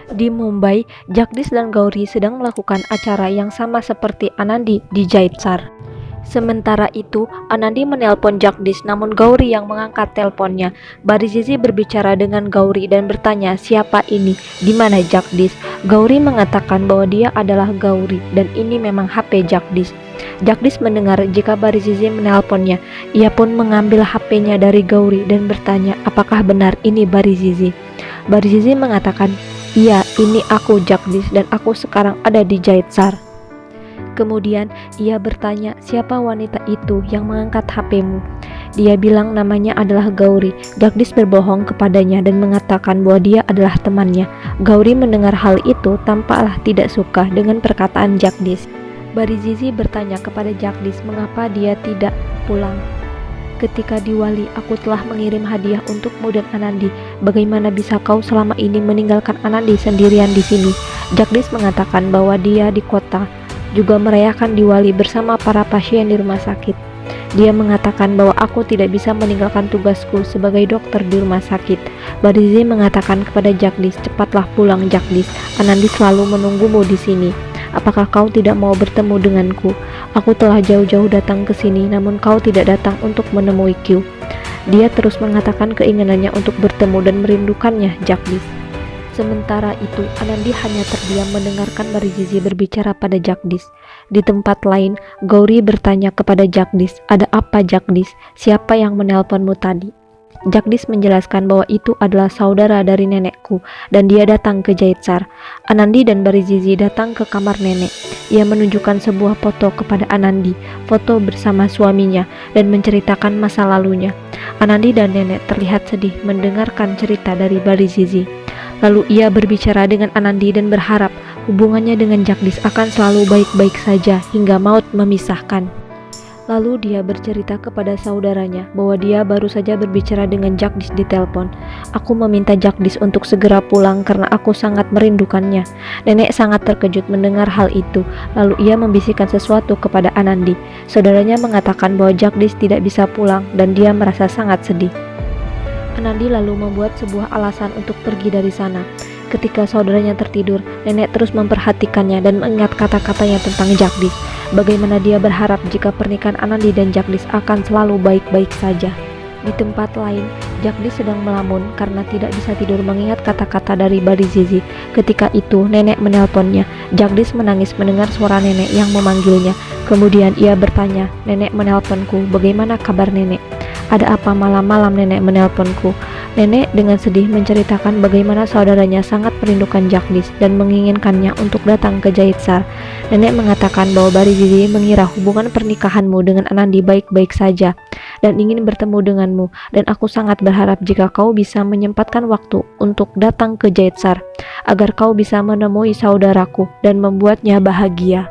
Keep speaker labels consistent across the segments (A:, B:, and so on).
A: Di Mumbai, Jagdish dan Gauri sedang melakukan acara yang sama seperti Anandi di Jaitsar. Sementara itu, Anandi menelpon Jagdish, namun Gauri yang mengangkat teleponnya. Barizizi berbicara dengan Gauri dan bertanya, "Siapa ini? Di mana Jagdish?" Gauri mengatakan bahwa dia adalah Gauri dan ini memang HP Jagdish. Jagdish mendengar jika Barizizi menelponnya. Ia pun mengambil HP-nya dari Gauri dan bertanya, "Apakah benar ini Barizizi?" Barizizi mengatakan, "Iya, ini aku Jagdish dan aku sekarang ada di Jaitsar." Kemudian ia bertanya, "Siapa wanita itu yang mengangkat HP-mu?" Dia bilang namanya adalah Gauri. Jagdish berbohong kepadanya dan mengatakan bahwa dia adalah temannya. Gauri mendengar hal itu tampaklah tidak suka dengan perkataan Jagdish. Barizizi bertanya kepada Jagdish mengapa dia tidak pulang. "Ketika di Wali, aku telah mengirim hadiah untukmu dan Anandi. Bagaimana bisa kau selama ini meninggalkan Anandi sendirian di sini?" Jagdish mengatakan bahwa dia di kota juga merayakan Diwali bersama para pasien di rumah sakit. Dia mengatakan bahwa aku tidak bisa meninggalkan tugasku sebagai dokter di rumah sakit. Barizizi mengatakan kepada Jagdish, "Cepatlah pulang Jagdish, Anandi selalu menunggumu di sini. Apakah kau tidak mau bertemu denganku? Aku telah jauh-jauh datang ke sini, namun kau tidak datang untuk menemuiku." Dia terus mengatakan keinginannya untuk bertemu dan merindukannya Jagdish. Sementara itu, Anandi hanya terdiam mendengarkan Barizizi berbicara pada Jagdish. Di tempat lain, Gauri bertanya kepada Jagdish, "Ada apa Jagdish? Siapa yang menelponmu tadi?" Jagdish menjelaskan bahwa itu adalah saudara dari nenekku dan dia datang ke Jaitsar. Anandi dan Barizizi datang ke kamar nenek. Ia menunjukkan sebuah foto kepada Anandi, foto bersama suaminya, dan menceritakan masa lalunya. Anandi dan nenek terlihat sedih mendengarkan cerita dari Barizizi. Lalu ia berbicara dengan Anandi dan berharap hubungannya dengan Jagdish akan selalu baik-baik saja hingga maut memisahkan. Lalu dia bercerita kepada saudaranya bahwa dia baru saja berbicara dengan Jagdish di telepon. "Aku meminta Jagdish untuk segera pulang karena aku sangat merindukannya." Nenek sangat terkejut mendengar hal itu. Lalu ia membisikkan sesuatu kepada Anandi. Saudaranya mengatakan bahwa Jagdish tidak bisa pulang dan dia merasa sangat sedih. Anandi lalu membuat sebuah alasan untuk pergi dari sana. Ketika saudaranya tertidur, nenek terus memperhatikannya dan mengingat kata-katanya tentang Jagdish. Bagaimana dia berharap jika pernikahan Anandi dan Jagdish akan selalu baik-baik saja. Di tempat lain, Jagdish sedang melamun karena tidak bisa tidur mengingat kata-kata dari Barizizi. Ketika itu, nenek menelponnya. Jagdish menangis mendengar suara nenek yang memanggilnya. Kemudian ia bertanya, "Nenek menelponku, bagaimana kabar nenek?" "Ada apa malam-malam nenek menelponku?" Nenek dengan sedih menceritakan bagaimana saudaranya sangat merindukan Jagdish dan menginginkannya untuk datang ke Jaitsar. Nenek mengatakan bahwa Barizizi mengira hubungan pernikahanmu dengan Anandi baik-baik saja dan ingin bertemu denganmu, dan aku sangat berharap jika kau bisa menyempatkan waktu untuk datang ke Jaitsar agar kau bisa menemui saudaraku dan membuatnya bahagia.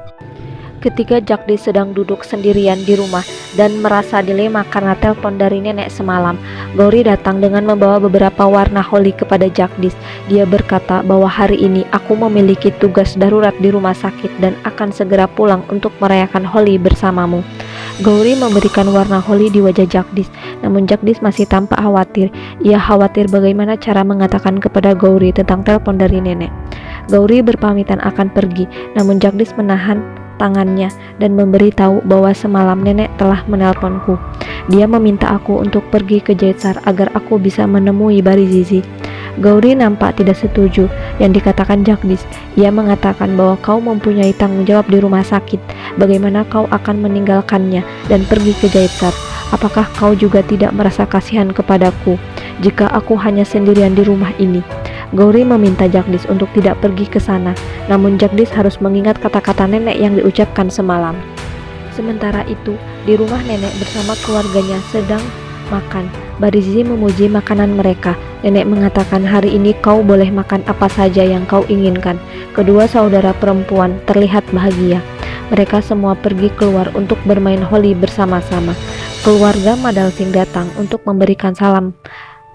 A: Ketika Jagdish sedang duduk sendirian di rumah dan merasa dilema karena telepon dari nenek semalam, Gauri datang dengan membawa beberapa warna holi kepada Jagdish. Dia berkata bahwa hari ini aku memiliki tugas darurat di rumah sakit dan akan segera pulang untuk merayakan holi bersamamu. Gauri memberikan warna holi di wajah Jagdish, namun Jagdish masih tampak khawatir. Ia khawatir bagaimana cara mengatakan kepada Gauri tentang telepon dari nenek. Gauri berpamitan akan pergi, namun Jagdish menahan tangannya dan memberitahu bahwa semalam nenek telah menelponku. Dia meminta aku untuk pergi ke Jaitsar agar aku bisa menemui Barizizi. Gauri nampak tidak setuju yang dikatakan Jagdish. Ia mengatakan bahwa kau mempunyai tanggung jawab di rumah sakit. Bagaimana kau akan meninggalkannya dan pergi ke Jaitsar? Apakah kau juga tidak merasa kasihan kepadaku jika aku hanya sendirian di rumah ini? Gauri meminta Jagdish untuk tidak pergi ke sana, namun Jagdish harus mengingat kata-kata nenek yang diucapkan semalam. Sementara itu, di rumah nenek bersama keluarganya sedang makan. Barizizi memuji makanan mereka. Nenek mengatakan, "Hari ini kau boleh makan apa saja yang kau inginkan." Kedua saudara perempuan terlihat bahagia. Mereka semua pergi keluar untuk bermain holi bersama-sama. Keluarga Madal Singh datang untuk memberikan salam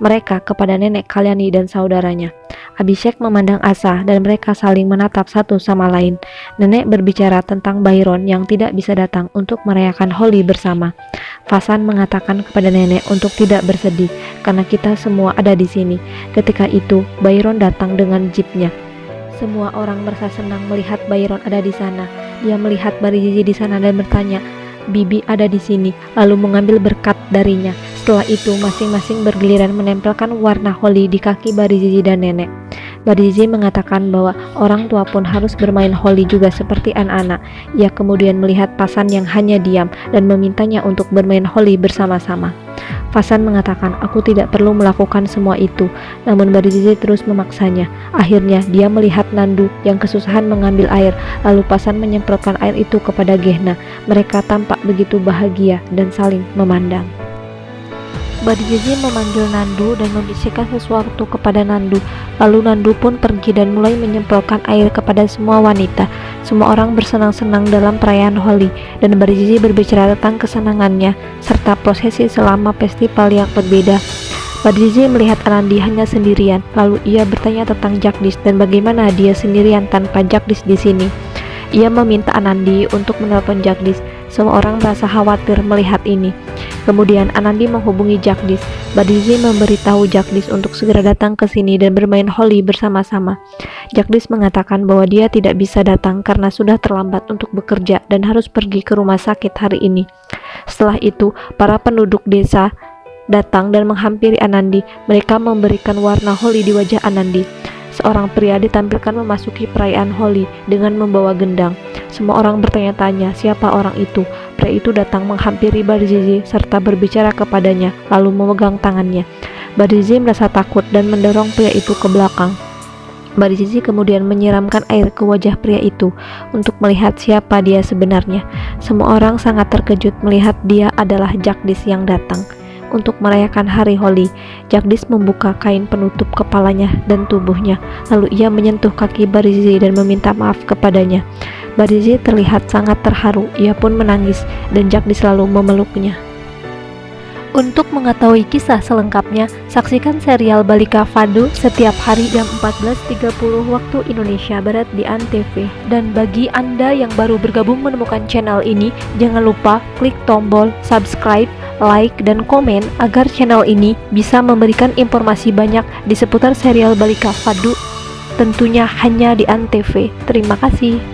A: mereka kepada nenek Kalyani dan saudaranya. Abhishek memandang Asa dan mereka saling menatap satu sama lain. Nenek berbicara tentang Byron yang tidak bisa datang untuk merayakan Holi bersama. Fasan mengatakan kepada nenek untuk tidak bersedih karena kita semua ada di sini. Ketika itu, Byron datang dengan jeepnya. Semua orang merasa senang melihat Byron ada di sana. Dia melihat Barizizi di sana dan bertanya, "Bibi ada di sini," lalu mengambil berkat darinya. Setelah itu, masing-masing bergiliran menempelkan warna holi di kaki Barizizi dan nenek. Barizizi mengatakan bahwa orang tua pun harus bermain holi juga seperti anak-anak. Ia kemudian melihat Fasan yang hanya diam dan memintanya untuk bermain holi bersama-sama. Fasan mengatakan, "Aku tidak perlu melakukan semua itu," namun Barizizi terus memaksanya. Akhirnya dia melihat Nandu yang kesusahan mengambil air, lalu Fasan menyemprotkan air itu kepada Gehna. Mereka tampak begitu bahagia dan saling memandang. Barizizi memanggil Nandu dan membisikkan sesuatu kepada Nandu. Lalu Nandu pun pergi dan mulai menyemprotkan air kepada semua wanita. Semua orang bersenang-senang dalam perayaan Holi, dan Barizizi berbicara tentang kesenangannya serta prosesi selama festival yang berbeda. Barizizi melihat Anandi hanya sendirian, lalu ia bertanya tentang Jagdish dan bagaimana dia sendirian tanpa Jagdish di sini. Ia meminta Anandi untuk menelpon Jagdish. Semua orang merasa khawatir melihat ini. Kemudian Anandi menghubungi Jagdish. Barizizi memberitahu Jagdish untuk segera datang ke sini dan bermain Holi bersama-sama. Jagdish mengatakan bahwa dia tidak bisa datang karena sudah terlambat untuk bekerja dan harus pergi ke rumah sakit hari ini. Setelah itu, para penduduk desa datang dan menghampiri Anandi. Mereka memberikan warna Holi di wajah Anandi. Seorang pria ditampilkan memasuki perayaan Holi dengan membawa gendang. Semua orang bertanya-tanya siapa orang itu. Pria itu datang menghampiri Barizizi serta berbicara kepadanya, lalu memegang tangannya. Barizizi merasa takut dan mendorong pria itu ke belakang. Barizizi kemudian menyiramkan air ke wajah pria itu untuk melihat siapa dia sebenarnya. Semua orang sangat terkejut melihat dia adalah Jagdish yang datang. Untuk merayakan hari Holi, Jagdish membuka kain penutup kepalanya dan tubuhnya, lalu ia menyentuh kaki Barizizi dan meminta maaf kepadanya. Barizizi terlihat sangat terharu, ia pun menangis dan Jagdish lalu memeluknya. Untuk mengetahui kisah selengkapnya, saksikan serial Balika Fado setiap hari jam 14.30 waktu Indonesia Barat di ANTV. Dan bagi Anda yang baru bergabung menemukan channel ini, jangan lupa klik tombol subscribe, like, dan komen agar channel ini bisa memberikan informasi banyak di seputar serial Balika Fado, tentunya hanya di ANTV. Terima kasih.